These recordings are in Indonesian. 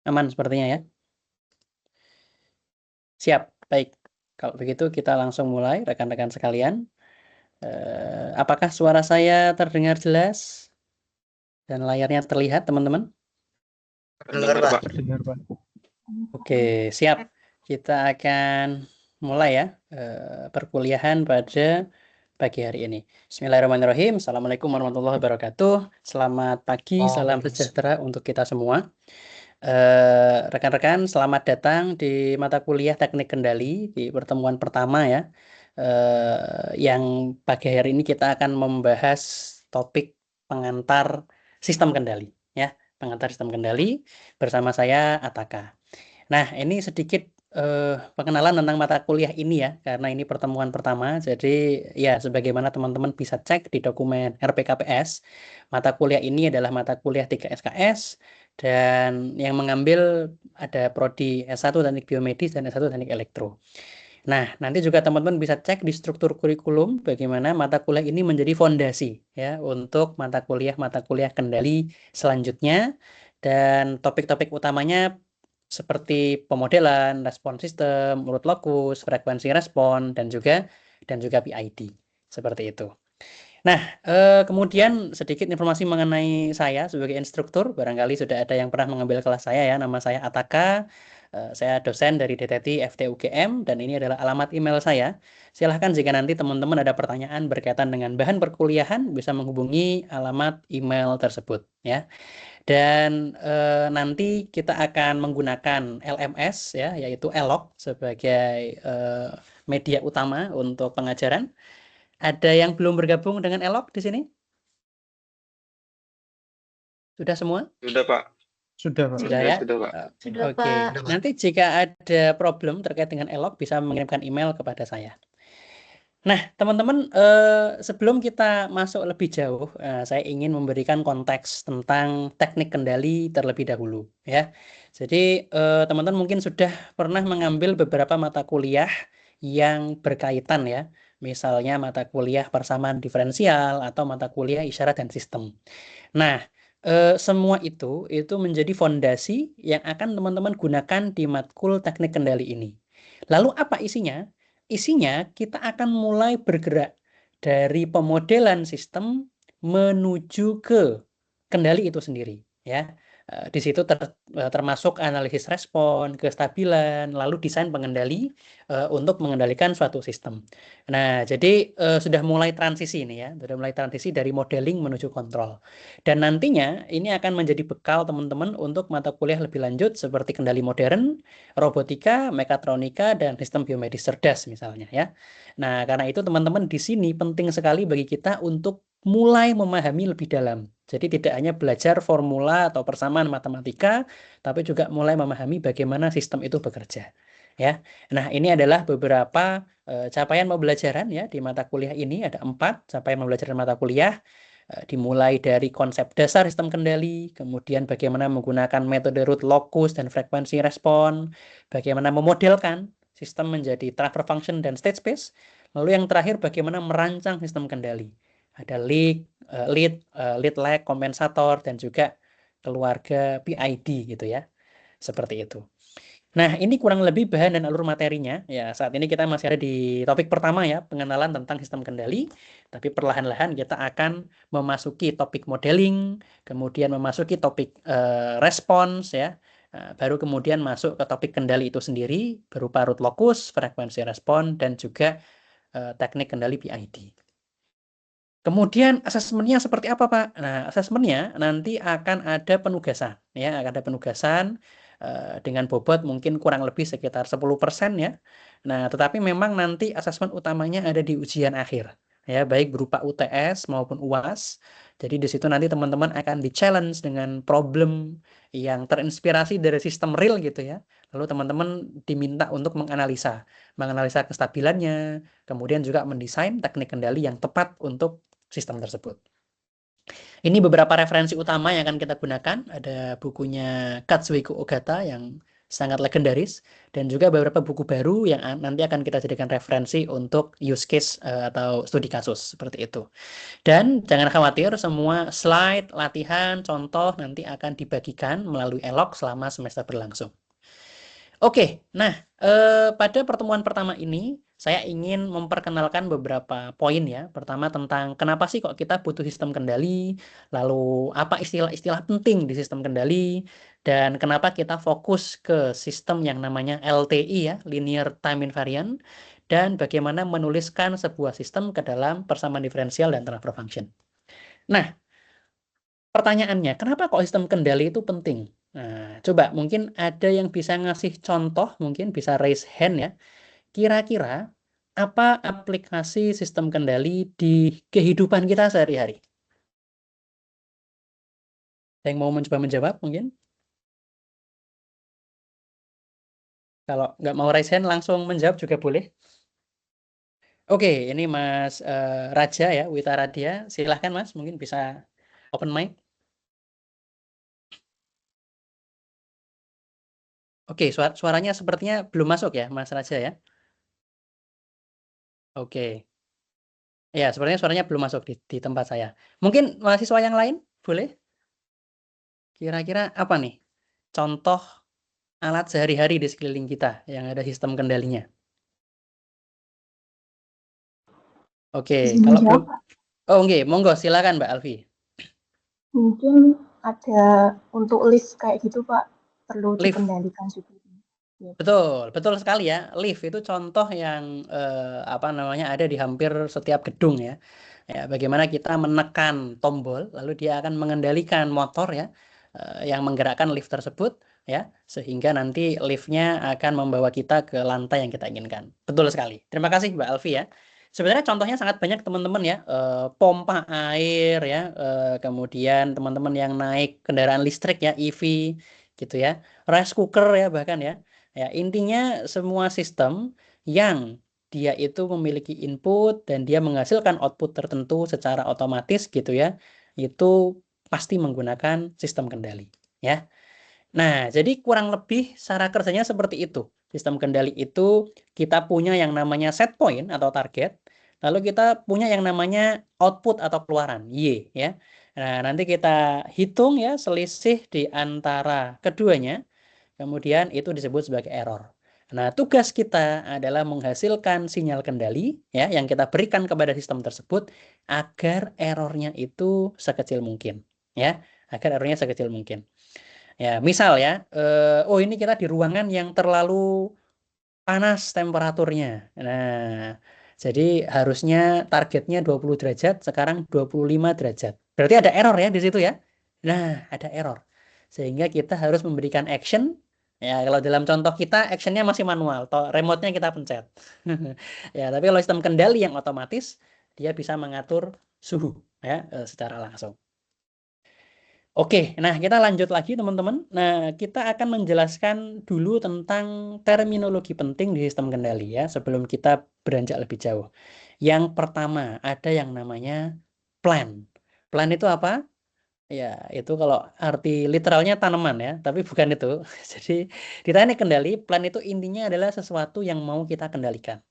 Aman sepertinya ya. Siap, baik. Kalau begitu kita langsung mulai, rekan-rekan sekalian. Apakah suara saya terdengar jelas dan layarnya terlihat, teman-teman? Terdengar, Pak. Terdengar, Pak. Oke, siap. Kita akan mulai ya perkuliahan pada pagi hari ini. Bismillahirrahmanirrahim. Assalamualaikum warahmatullahi wabarakatuh. Selamat pagi, salam sejahtera untuk kita semua. Rekan-rekan, selamat datang di mata kuliah Teknik Kendali di pertemuan pertama ya. Yang pagi hari ini kita akan membahas topik pengantar sistem kendali ya, pengantar sistem kendali bersama saya Ataka. Nah, ini sedikit pengenalan tentang mata kuliah ini ya, karena ini pertemuan pertama. Jadi ya, sebagaimana teman-teman bisa cek di dokumen RPKPS, mata kuliah ini adalah mata kuliah 3 SKS dan yang mengambil ada prodi S1 Teknik Biomedis dan S1 Teknik Elektro. Nah, nanti juga teman-teman bisa cek di struktur kurikulum bagaimana mata kuliah ini menjadi fondasi ya untuk mata kuliah kendali selanjutnya, dan topik-topik utamanya seperti pemodelan, respon sistem, urut lokus, frekuensi respon, dan juga PID. Seperti itu. Nah, kemudian sedikit informasi mengenai saya sebagai instruktur. Barangkali sudah ada yang pernah mengambil kelas saya ya. Nama saya Ataka. Saya dosen dari DTT FTUGM dan ini adalah alamat email saya. Silahkan jika nanti teman-teman ada pertanyaan berkaitan dengan bahan perkuliahan bisa menghubungi alamat email tersebut ya. Dan nanti kita akan menggunakan LMS ya, yaitu Elok sebagai media utama untuk pengajaran. Ada yang belum bergabung dengan Elok di sini? Sudah semua? Sudah, Pak. Sudah, Pak. Sudah ya? Sudah, Pak. Oke. Nanti jika ada problem terkait dengan Elok bisa mengirimkan email kepada saya. Nah, teman-teman, sebelum kita masuk lebih jauh, saya ingin memberikan konteks tentang teknik kendali terlebih dahulu, ya. Jadi, teman-teman mungkin sudah pernah mengambil beberapa mata kuliah yang berkaitan ya, misalnya mata kuliah persamaan diferensial atau mata kuliah isyarat dan sistem. Nah, semua itu menjadi fondasi yang akan teman-teman gunakan di matkul teknik kendali ini. Lalu apa isinya? Isinya kita akan mulai bergerak dari pemodelan sistem menuju ke kendali itu sendiri ya. Di situ termasuk analisis respon, kestabilan, lalu desain pengendali untuk mengendalikan suatu sistem. Nah, jadi sudah mulai transisi ini ya, sudah mulai transisi dari modeling menuju kontrol. Dan nantinya ini akan menjadi bekal teman-teman untuk mata kuliah lebih lanjut seperti kendali modern, robotika, mekatronika, dan sistem biomedis cerdas misalnya ya. Nah, karena itu teman-teman di sini penting sekali bagi kita untuk mulai memahami lebih dalam. Jadi tidak hanya belajar formula atau persamaan matematika, tapi juga mulai memahami bagaimana sistem itu bekerja. Ya, nah ini adalah beberapa capaian pembelajaran ya di mata kuliah ini. Ada 4 capaian pembelajaran mata kuliah. Dimulai dari konsep dasar sistem kendali, kemudian bagaimana menggunakan metode root locus dan frekuensi respon, bagaimana memodelkan sistem menjadi transfer function dan state space, lalu yang terakhir bagaimana merancang sistem kendali. Ada lead, lag, kompensator, dan juga keluarga PID gitu ya. Seperti itu. Nah, ini kurang lebih bahan dan alur materinya. Ya, saat ini kita masih ada di topik pertama ya, pengenalan tentang sistem kendali. Tapi perlahan-lahan kita akan memasuki topik modeling, kemudian memasuki topik respons ya. Baru kemudian masuk ke topik kendali itu sendiri berupa root locus, frekuensi respon, dan juga teknik kendali PID. Kemudian asesmennya seperti apa, Pak? Nah, asesmennya nanti akan ada penugasan, ya, akan ada penugasan dengan bobot mungkin kurang lebih sekitar 10% ya. Nah, tetapi memang nanti asesmen utamanya ada di ujian akhir, ya, baik berupa UTS maupun UAS. Jadi di situ nanti teman-teman akan di-challenge dengan problem yang terinspirasi dari sistem real gitu ya. Lalu teman-teman diminta untuk menganalisa kestabilannya, kemudian juga mendesain teknik kendali yang tepat untuk sistem tersebut. Ini beberapa referensi utama yang akan kita gunakan. Ada bukunya Katsuhiko Ogata yang sangat legendaris, dan juga beberapa buku baru yang nanti akan kita jadikan referensi untuk use case atau studi kasus seperti itu. Dan jangan khawatir, semua slide, latihan, contoh nanti akan dibagikan melalui Elok selama semester berlangsung. Oke, nah pada pertemuan pertama ini saya ingin memperkenalkan beberapa poin ya. Pertama tentang kenapa sih kok kita butuh sistem kendali, lalu apa istilah-istilah penting di sistem kendali, dan kenapa kita fokus ke sistem yang namanya LTI ya, Linear Time Invariant, dan bagaimana menuliskan sebuah sistem ke dalam persamaan diferensial dan transfer function. Nah, pertanyaannya, kenapa kok sistem kendali itu penting? Nah, coba mungkin ada yang bisa ngasih contoh, mungkin bisa raise hand ya. Kira-kira apa aplikasi sistem kendali di kehidupan kita sehari-hari? Ada yang mau mencoba menjawab mungkin? Kalau nggak mau raise hand, langsung menjawab juga boleh. Oke, ini Mas Raja ya, Wita Radia. Silahkan Mas, mungkin bisa open mic. Oke, suaranya sepertinya belum masuk ya, Mas Raja ya. Oke. Ya, sepertinya suaranya belum masuk di tempat saya. Mungkin mahasiswa yang lain boleh? Kira-kira apa nih? Contoh alat sehari-hari di sekeliling kita yang ada sistem kendalinya. Oke, Izin kalau menjawab, belum, Pak. oh enggak, monggo silakan Mbak Alfi. Mungkin ada untuk list kayak gitu, Pak, perlu Lift. dikendalikan juga. Ya. Betul sekali ya. Lift itu contoh yang apa namanya ada di hampir setiap gedung ya. Ya, bagaimana kita menekan tombol, lalu dia akan mengendalikan motor ya, yang menggerakkan lift tersebut ya, sehingga nanti liftnya akan membawa kita ke lantai yang kita inginkan. Betul sekali. Terima kasih Mbak Alfi ya. Sebenarnya contohnya sangat banyak teman-teman ya, pompa air ya, kemudian teman-teman yang naik kendaraan listrik ya, EV gitu ya, rice cooker ya bahkan ya. Ya, intinya semua sistem yang dia itu memiliki input dan dia menghasilkan output tertentu secara otomatis gitu ya, itu pasti menggunakan sistem kendali ya. Nah, jadi kurang lebih cara kerjanya seperti itu. Sistem kendali itu kita punya yang namanya set point atau target, lalu kita punya yang namanya output atau keluaran, Y ya. Nah, nanti kita hitung ya selisih di antara keduanya. Kemudian itu disebut sebagai error. Nah, tugas kita adalah menghasilkan sinyal kendali ya yang kita berikan kepada sistem tersebut agar errornya itu sekecil mungkin ya, agar errornya sekecil mungkin. Ya, misal ya, oh ini kita di ruangan yang terlalu panas temperaturnya. Nah, jadi harusnya targetnya 20 derajat, sekarang 25 derajat. Berarti ada error ya di situ ya. Nah, ada error. Sehingga kita harus memberikan action. Ya, kalau dalam contoh kita actionnya masih manual, atau remote-nya kita pencet. Ya, tapi kalau sistem kendali yang otomatis, dia bisa mengatur suhu ya secara langsung. Oke, nah kita lanjut lagi teman-teman. Nah, kita akan menjelaskan dulu tentang terminologi penting di sistem kendali ya, sebelum kita beranjak lebih jauh. Yang pertama, ada yang namanya plan. Plan itu apa? Ya, itu kalau arti literalnya tanaman ya, tapi bukan itu. Jadi, di teknik kendali, plan itu intinya adalah sesuatu yang mau kita kendalikan.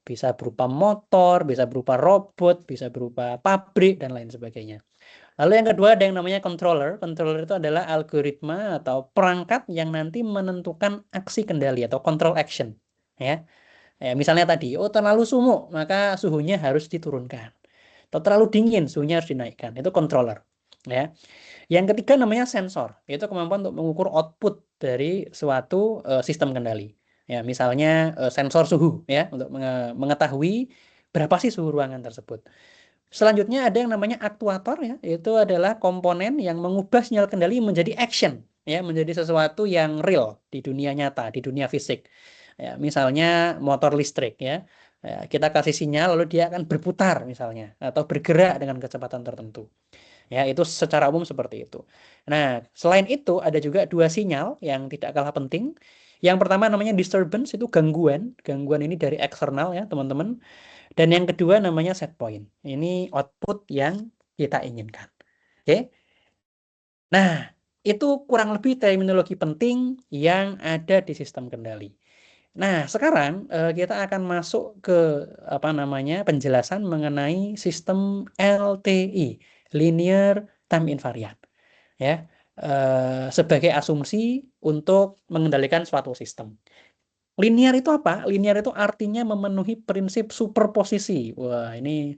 Bisa berupa motor, bisa berupa robot, bisa berupa pabrik, dan lain sebagainya. Lalu yang kedua ada yang namanya controller. Controller itu adalah algoritma atau perangkat yang nanti menentukan aksi kendali atau control action. Ya, ya misalnya tadi, oh terlalu sumuk, maka suhunya harus diturunkan. Atau terlalu dingin, suhunya harus dinaikkan. Itu controller. Ya. Yang ketiga namanya sensor. Itu kemampuan untuk mengukur output dari suatu sistem kendali. Ya, misalnya sensor suhu ya untuk mengetahui berapa sih suhu ruangan tersebut. Selanjutnya ada yang namanya aktuator ya, itu adalah komponen yang mengubah sinyal kendali menjadi action ya, menjadi sesuatu yang real di dunia nyata, di dunia fisik. Ya, misalnya motor listrik ya. Ya, kita kasih sinyal lalu dia akan berputar misalnya atau bergerak dengan kecepatan tertentu. Ya, itu secara umum seperti itu. Nah, selain itu ada juga dua sinyal yang tidak kalah penting. Yang pertama namanya disturbance, itu gangguan. Gangguan ini dari eksternal ya, teman-teman. Dan yang kedua namanya set point. Ini output yang kita inginkan. Oke. Nah, Itu kurang lebih terminologi penting yang ada di sistem kendali. Nah, sekarang kita akan masuk ke penjelasan mengenai sistem LTI, linear time invariant, ya. Sebagai asumsi untuk mengendalikan suatu sistem. Linear itu apa? Linear itu artinya memenuhi prinsip superposisi. Wah, ini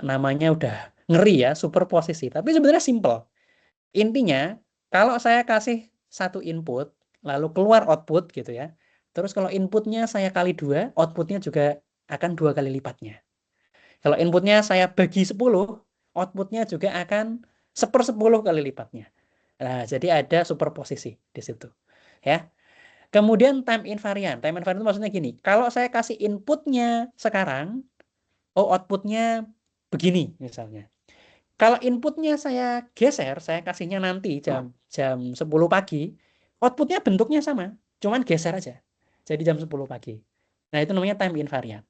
namanya udah ngeri ya, superposisi. Tapi sebenarnya simple. Intinya, kalau saya kasih satu input, lalu keluar output gitu ya. Terus kalau inputnya saya kali 2, outputnya juga akan 2 kali lipatnya. Kalau inputnya saya bagi 10, outputnya juga akan 1/10 kali lipatnya. Nah, jadi ada superposisi di situ. Ya. Kemudian time invariant. Time invariant itu maksudnya gini, kalau saya kasih inputnya sekarang, outputnya begini misalnya. Kalau inputnya saya geser, saya kasihnya nanti jam 10 pagi, outputnya bentuknya sama, cuman geser aja. Jadi jam 10 pagi. Nah, itu namanya time invariant.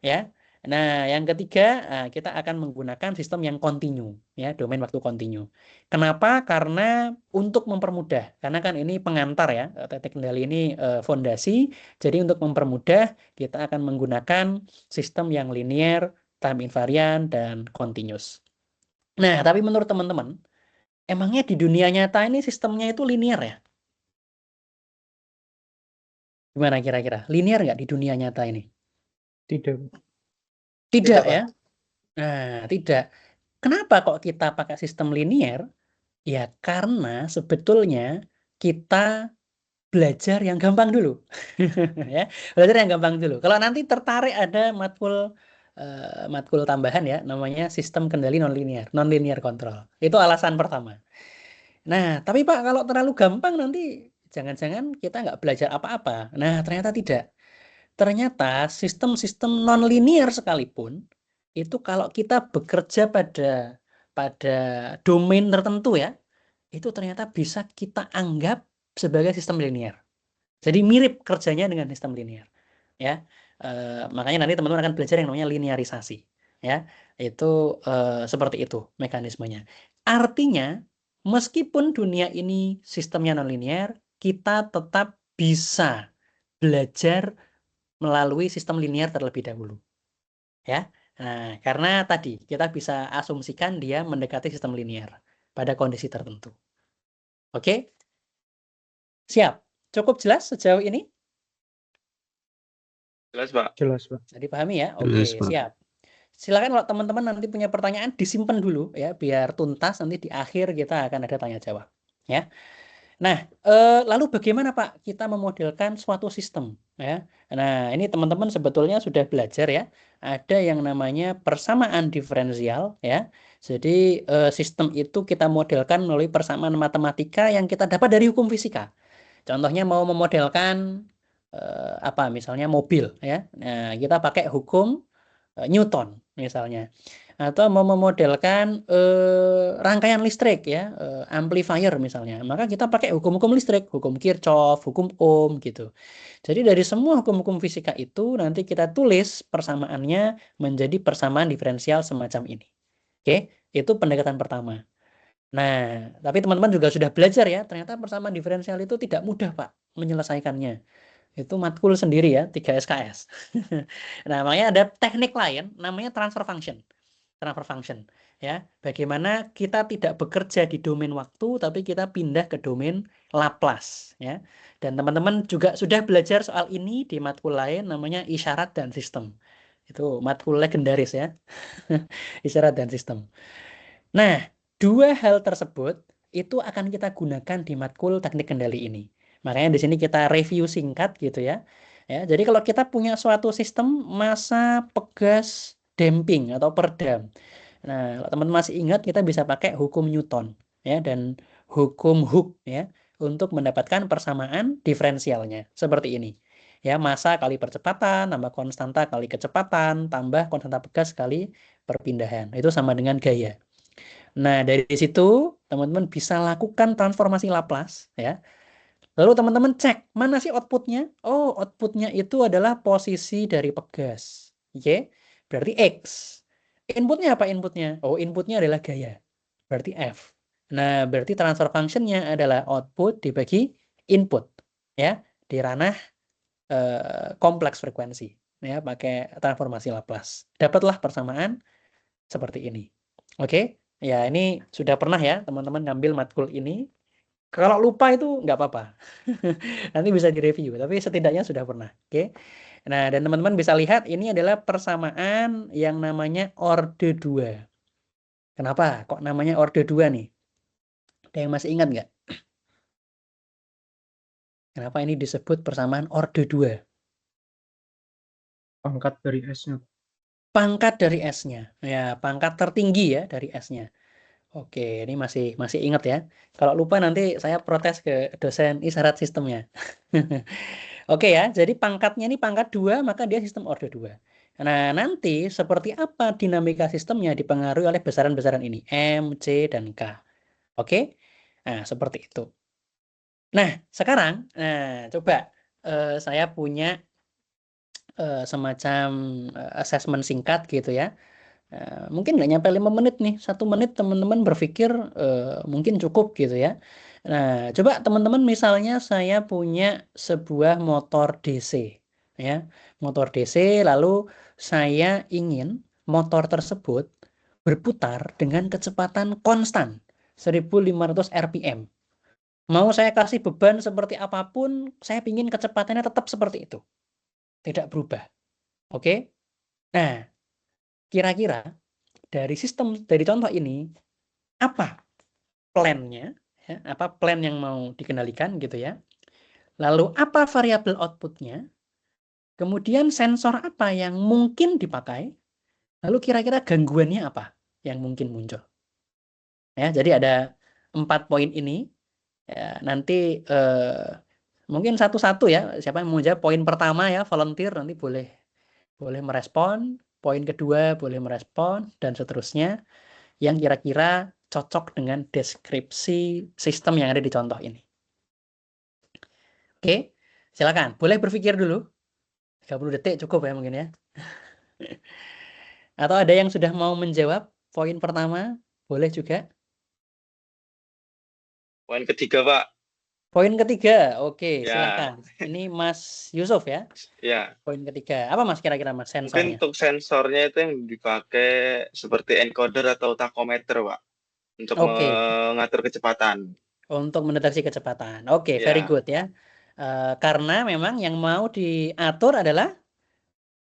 Ya. Nah, yang ketiga, kita akan menggunakan sistem yang kontinu, ya, domain waktu kontinu. Kenapa? Karena untuk mempermudah, karena kan ini pengantar ya, teknik kendali ini fondasi. Jadi untuk mempermudah, kita akan menggunakan sistem yang linear, time invariant, dan continuous. Nah, tapi menurut teman-teman, emangnya di dunia nyata ini sistemnya itu linear ya? Gimana kira-kira? Linear nggak di dunia nyata ini? Tidak. Tidak Tidak, Pak. ya? Nah, tidak. Kenapa kok kita pakai sistem linear? Ya, karena sebetulnya kita belajar yang gampang dulu. Ya, belajar yang gampang dulu. Kalau nanti tertarik ada matkul tambahan ya, namanya sistem kendali non-linear control. Itu alasan pertama. Nah, tapi Pak, kalau terlalu gampang nanti jangan-jangan kita nggak belajar apa-apa. Nah, ternyata tidak. Ternyata sistem-sistem non-linear sekalipun, itu kalau kita bekerja pada pada domain tertentu ya, itu ternyata bisa kita anggap sebagai sistem linear. Jadi mirip kerjanya dengan sistem linear. Ya, makanya nanti teman-teman akan belajar yang namanya linearisasi. Ya, itu seperti itu mekanismenya. Artinya, meskipun dunia ini sistemnya non-linear, kita tetap bisa belajar melalui sistem linear terlebih dahulu. Ya, nah, karena tadi kita bisa asumsikan dia mendekati sistem linear pada kondisi tertentu. Oke, siap. Cukup jelas sejauh ini? Jelas, Pak. Jelas, Pak. Bisa dipahami ya? Jelas, Oke, Pak. siap. Silakan kalau teman-teman nanti punya pertanyaan disimpan dulu ya biar tuntas, nanti di akhir kita akan ada tanya jawab ya. Nah, lalu bagaimana Pak kita memodelkan suatu sistem ya? Nah, ini teman-teman sebetulnya sudah belajar ya. Ada yang namanya persamaan diferensial ya. Jadi sistem itu kita modelkan melalui persamaan matematika yang kita dapat dari hukum fisika. Contohnya mau memodelkan misalnya mobil ya. Nah, kita pakai hukum Newton misalnya. Atau mau memodelkan rangkaian listrik ya, amplifier misalnya. Maka kita pakai hukum-hukum listrik, hukum Kirchhoff, hukum Ohm gitu. Jadi dari semua hukum-hukum fisika itu nanti kita tulis persamaannya menjadi persamaan diferensial semacam ini. Oke, itu pendekatan pertama. Nah, tapi teman-teman juga sudah belajar ya, ternyata persamaan diferensial itu tidak mudah, Pak, menyelesaikannya. Itu matkul sendiri ya, 3 SKS. Nah, makanya ada teknik lain namanya transfer function. Transfer function ya. Bagaimana kita tidak bekerja di domain waktu tapi kita pindah ke domain Laplace ya. Dan teman-teman juga sudah belajar soal ini di matkul lain namanya isyarat dan sistem. Itu matkul legendaris ya. Isyarat dan sistem. Nah, dua hal tersebut itu akan kita gunakan di matkul teknik kendali ini. Makanya di sini kita review singkat gitu ya. Ya, jadi kalau kita punya suatu sistem massa pegas damping atau peredam. Nah, kalau teman-teman masih ingat kita bisa pakai hukum Newton ya dan hukum Hooke ya untuk mendapatkan persamaan diferensialnya seperti ini. Ya, massa kali percepatan tambah konstanta kali kecepatan tambah konstanta pegas kali perpindahan. Itu sama dengan gaya. Nah, dari situ teman-teman bisa lakukan transformasi Laplace ya. Lalu teman-teman cek mana sih outputnya? Oh, outputnya itu adalah posisi dari pegas. Oke, berarti X. Inputnya apa inputnya? Oh, inputnya adalah gaya. Berarti F. Nah, berarti transfer function-nya adalah output dibagi input, ya, di ranah kompleks frekuensi, ya, pakai transformasi Laplace. Dapatlah persamaan seperti ini. Oke, ya ini sudah pernah ya teman-teman ngambil matkul ini. Kalau lupa itu nggak apa-apa, nanti bisa direview, tapi setidaknya sudah pernah. Oke, nah dan teman-teman bisa lihat ini adalah persamaan yang namanya orde 2. Kenapa kok namanya orde 2 nih? Ada yang masih ingat nggak? Kenapa ini disebut persamaan orde 2? Pangkat dari S-nya. Pangkat dari S-nya. Ya, pangkat tertinggi ya dari S-nya. Oke, ini masih ingat ya. Kalau lupa nanti saya protes ke dosen isyarat sistemnya. Oke ya, jadi pangkatnya ini pangkat 2, maka dia sistem orde 2. Nah, nanti seperti apa dinamika sistemnya dipengaruhi oleh besaran-besaran ini, M, C, dan K. Oke? Nah, seperti itu. Nah, sekarang, coba saya punya semacam assessment singkat gitu ya. Mungkin nggak nyampe 5 menit nih, 1 menit teman-teman berpikir mungkin cukup gitu ya. Nah, coba teman-teman misalnya saya punya sebuah motor DC, ya, motor DC, lalu saya ingin motor tersebut berputar dengan kecepatan konstan 1500 RPM. Mau saya kasih beban seperti apapun, saya ingin kecepatannya tetap seperti itu, tidak berubah. Oke? Nah, kira-kira dari contoh ini, apa plan-nya, ya, apa plan yang mau dikendalikan gitu ya. Lalu apa variabel output-nya, kemudian sensor apa yang mungkin dipakai, lalu kira-kira gangguannya apa yang mungkin muncul. Ya, jadi ada 4 poin ini. Ya, nanti mungkin satu-satu ya, siapa yang mau jawab poin pertama ya, volunteer nanti boleh merespon, poin kedua boleh merespon, dan seterusnya yang kira-kira cocok dengan deskripsi sistem yang ada di contoh ini. Oke, silakan. Boleh berpikir dulu. 30 detik cukup ya mungkin ya. Atau ada yang sudah mau menjawab poin pertama? Boleh juga. Poin ketiga, Pak. Poin ketiga, oke, Ya. silakan. Ini Mas Yusuf ya. Ya. Poin ketiga. Apa Mas kira-kira Mas Mungkin sensornya? untuk sensornya itu yang dipakai seperti encoder atau tachometer, Pak, untuk Oke, mengatur kecepatan. untuk mendeteksi kecepatan. Oke, very Ya. good ya. Karena memang yang mau diatur adalah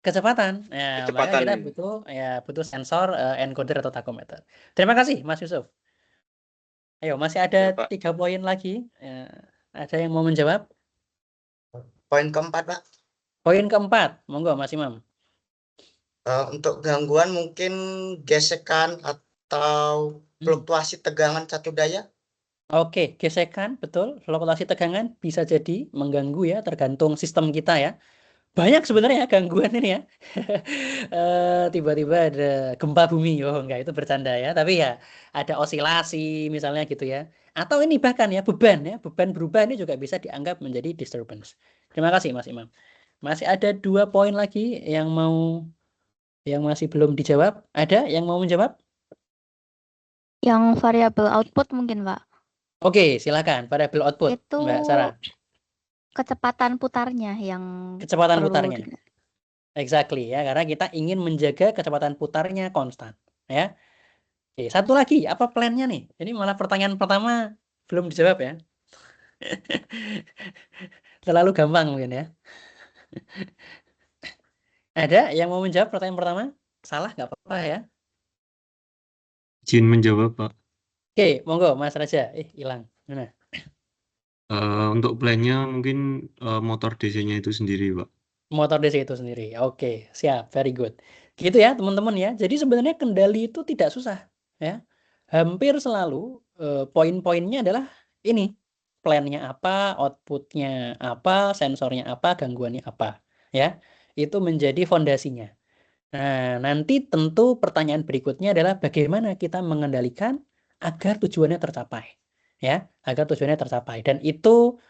kecepatan. Ya, maka Kecepatan. kita butuh sensor encoder atau tachometer. Terima kasih Mas Yusuf. Ayo, masih ada Ya, Pak. 3 poin lagi. Ada yang mau menjawab? Poin keempat, Pak. Poin keempat, monggo Mas Imam. Untuk gangguan mungkin gesekan atau fluktuasi tegangan satu daya. Oke, gesekan, betul. Fluktuasi tegangan bisa jadi mengganggu ya, tergantung sistem kita ya. Banyak sebenarnya gangguan ini ya. Tiba-tiba ada gempa bumi. Oh, enggak, itu bercanda ya. Tapi ya ada osilasi misalnya gitu ya. Atau ini bahkan ya beban ya. Beban berubah ini juga bisa dianggap menjadi disturbance. Terima kasih Mas Imam. Masih ada 2 poin lagi yang masih belum dijawab. Ada yang mau menjawab? Yang variabel output mungkin, Pak. Oke, silakan. Variabel output, Itu Mbak Sarah. kecepatan putarnya yang Kecepatan perlu putarnya. Exactly ya, karena kita ingin menjaga kecepatan putarnya konstan, ya. Oke, satu lagi, apa plannya nih? Ini malah pertanyaan pertama belum dijawab ya. Terlalu gampang mungkin ya. Ada yang mau menjawab pertanyaan pertama? Salah nggak apa-apa ya. Izin menjawab, Pak. Oke, monggo Mas Raja. Hilang. Mana? Untuk plan-nya mungkin motor DC-nya itu sendiri, Pak. Motor DC itu sendiri. Oke, siap, very good. Gitu ya, teman-teman ya. Jadi sebenarnya kendali itu tidak susah, ya. Hampir selalu poin-poinnya adalah ini. Plan-nya apa, output-nya apa, sensornya apa, gangguannya apa, ya. Itu menjadi fondasinya. Nah, nanti tentu pertanyaan berikutnya adalah bagaimana kita mengendalikan agar tujuannya tercapai, ya, agar tujuannya tercapai. Dan itu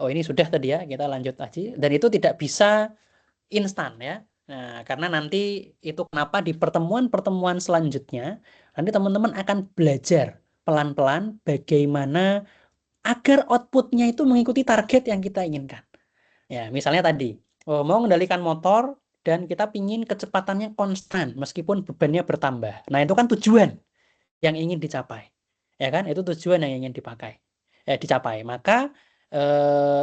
ini sudah tadi ya, kita lanjut aja. Dan itu tidak bisa instan ya. Nah, karena nanti itu kenapa di pertemuan-pertemuan selanjutnya nanti teman-teman akan belajar pelan-pelan bagaimana agar output-nya itu mengikuti target yang kita inginkan. Ya, misalnya tadi, mau mengendalikan motor dan kita pingin kecepatannya konstan meskipun bebannya bertambah. Nah, itu kan tujuan yang ingin dicapai. Ya kan? Itu tujuan yang ingin dicapai. Maka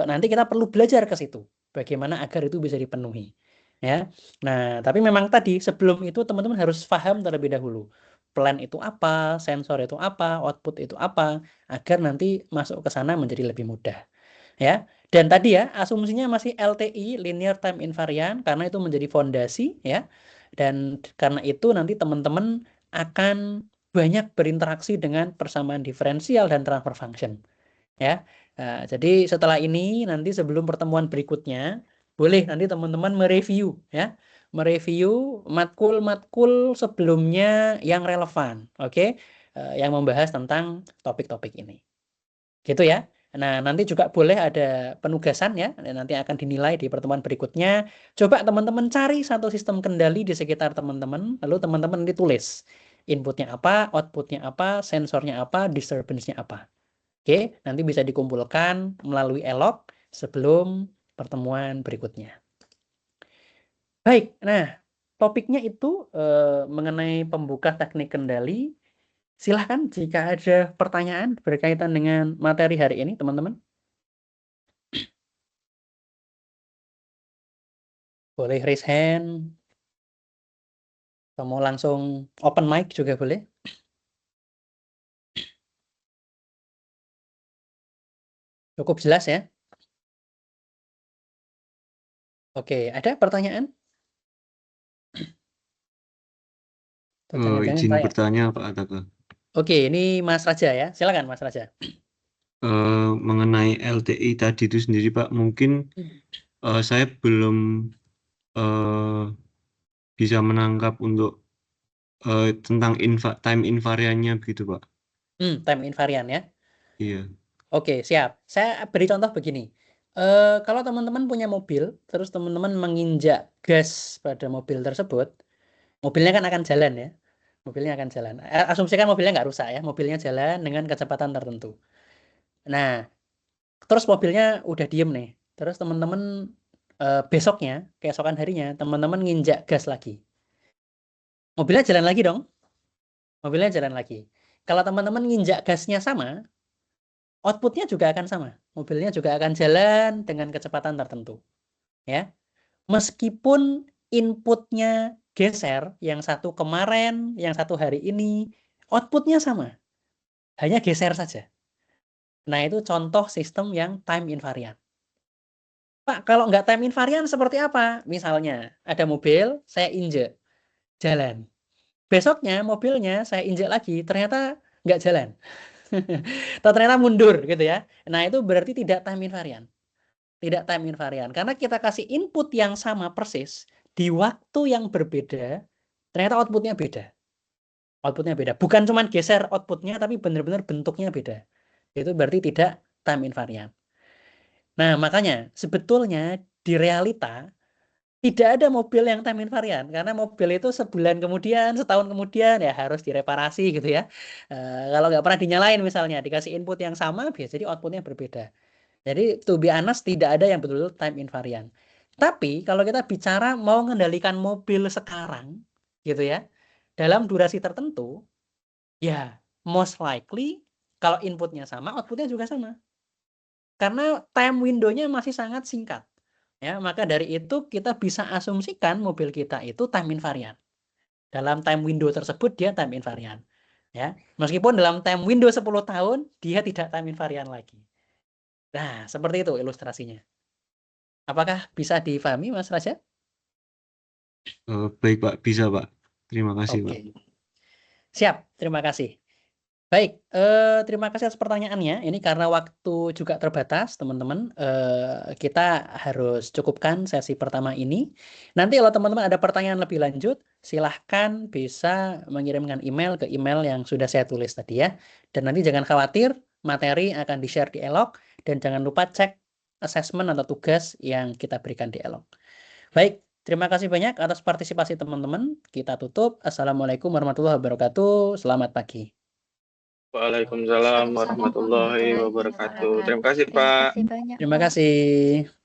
nanti kita perlu belajar ke situ. Bagaimana agar itu bisa dipenuhi. Ya. Nah, tapi memang tadi sebelum itu teman-teman harus paham terlebih dahulu. Plan itu apa, sensor itu apa, output itu apa, agar nanti masuk ke sana menjadi lebih mudah. Ya. Dan tadi ya, asumsinya masih LTI, linear time invariant, karena itu menjadi fondasi ya. Dan karena itu nanti teman-teman akan banyak berinteraksi dengan persamaan diferensial dan transfer function. Ya. Nah, jadi setelah ini nanti sebelum pertemuan berikutnya boleh nanti teman-teman mereview ya. Mereview matkul-matkul sebelumnya yang relevan, oke? Yang membahas tentang topik-topik ini. Gitu ya. Nah, nanti juga boleh ada penugasan ya, nanti akan dinilai di pertemuan berikutnya. Coba teman-teman cari satu sistem kendali di sekitar teman-teman, lalu teman-teman nanti tulis inputnya apa, outputnya apa, sensornya apa, disturbance-nya apa. Oke, nanti bisa dikumpulkan melalui elok sebelum pertemuan berikutnya. Baik, nah topiknya itu mengenai pembuka teknik kendali. Silahkan jika ada pertanyaan berkaitan dengan materi hari ini, teman-teman. Boleh raise hand. Atau mau langsung open mic juga boleh. Cukup jelas ya? Oke, ada pertanyaan? Atau jangan-jangan Izin saya? bertanya Pak Ataka. Oke, ini Mas Raja ya. Silakan Mas Raja. Mengenai LTI tadi itu sendiri Pak, mungkin saya belum bisa menangkap untuk tentang time invariannya begitu Pak. Time invariant ya. Iya. Oke, siap. Saya beri contoh begini. Kalau teman-teman punya mobil, terus teman-teman menginjak gas pada mobil tersebut, mobilnya kan akan jalan ya. Mobilnya akan jalan. Asumsikan mobilnya nggak rusak ya. Mobilnya jalan dengan kecepatan tertentu. Nah, terus mobilnya udah diem nih. Terus teman-teman besoknya, keesokan harinya, teman-teman nginjak gas lagi. Mobilnya jalan lagi dong. Mobilnya jalan lagi. Kalau teman-teman nginjak gasnya sama, outputnya juga akan sama. Mobilnya juga akan jalan dengan kecepatan tertentu. Ya, meskipun inputnya geser, yang satu kemarin, yang satu hari ini, outputnya sama. Hanya geser saja. Nah, itu contoh sistem yang time invariant. Pak, kalau nggak time invariant seperti apa? Misalnya, ada mobil, saya injek, jalan. Besoknya mobilnya saya injek lagi, ternyata nggak jalan. Atau ternyata mundur gitu ya. Nah, itu berarti tidak time invariant. Tidak time invariant. Karena kita kasih input yang sama persis, di waktu yang berbeda, ternyata outputnya beda. Outputnya beda. Bukan cuma geser outputnya, tapi benar-benar bentuknya beda. Itu berarti tidak time invariant. Nah, makanya sebetulnya di realita tidak ada mobil yang time invariant karena mobil itu sebulan kemudian, setahun kemudian ya harus direparasi gitu ya. Kalau nggak pernah dinyalain misalnya, dikasih input yang sama, biasanya outputnya berbeda. Jadi to be honest tidak ada yang betul-betul time invariant. Tapi kalau kita bicara mau mengendalikan mobil sekarang gitu ya, dalam durasi tertentu, ya most likely kalau inputnya sama, outputnya juga sama. Karena time window-nya masih sangat singkat. Ya, maka dari itu kita bisa asumsikan mobil kita itu time invariant. Dalam time window tersebut dia time invariant. Ya, meskipun dalam time window 10 tahun dia tidak time invariant lagi. Nah, seperti itu ilustrasinya. Apakah bisa difahami Mas Raja? Baik Pak, bisa Pak. Terima kasih Pak. Oke. Siap, terima kasih. Baik, terima kasih atas pertanyaannya. Ini karena waktu juga terbatas, teman-teman. Kita harus cukupkan sesi pertama ini. Nanti kalau teman-teman ada pertanyaan lebih lanjut, silahkan bisa mengirimkan email ke email yang sudah saya tulis tadi ya. Dan nanti jangan khawatir, materi akan di-share di Elok. Dan jangan lupa cek assessment atau tugas yang kita berikan di Elok. Baik, terima kasih banyak atas partisipasi teman-teman. Kita tutup. Assalamualaikum warahmatullahi wabarakatuh. Selamat pagi. Waalaikumsalam warahmatullahi wabarakatuh. Terima kasih, Terima Pak. kasih banyak, Terima Pak. kasih.